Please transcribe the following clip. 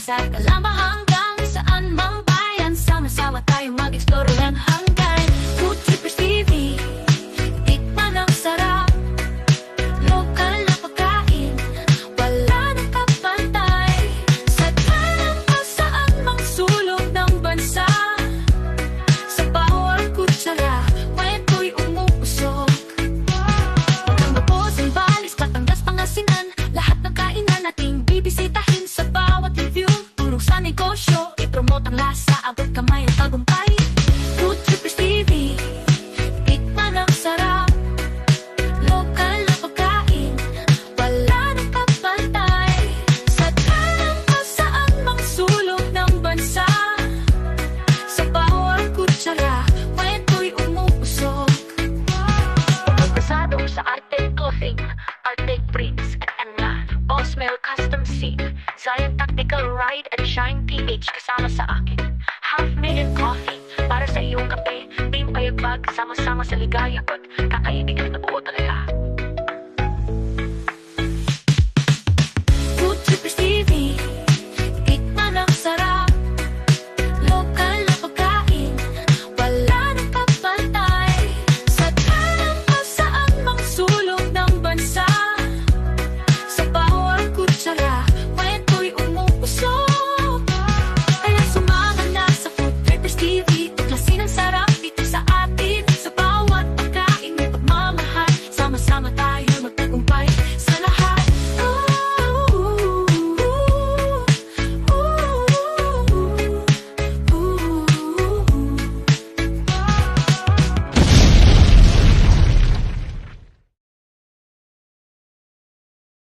sa Calamba hanggang saan mang bayan. Sama-sama tayo mag-explore ng hanggan. Food Trippers TV, tikman ang sarap. Lokal na pagkain, wala nang kapantay. Sa Calamba saan mang sulok ng bansa. Sa bawat kutsara, kwento'y umuusok. Magandang Zambales, Batangas, Pangasinan, lahat ng kainan nating bibisitahin. Sa bawat review, tulong sa negosyo, i-promote ang lasa, abot kamay ang tagumpay. Food Trippers TV, tikman ang sarap. Lokal na pagkain, wala nang kapantay. Sa Calamba saan mang sulok ng bansa. Sa bawat kutsara, kwento'y umuusok. Pagpasado sa Artec Clothing, Artec Prints at Anla, Bosmel Custom Seat, Zion Tactical Ride at Shine PH kasama sa akin. Half Million Coffee, para sa iyong kape, team payagbag, sama-sama sa ligaya.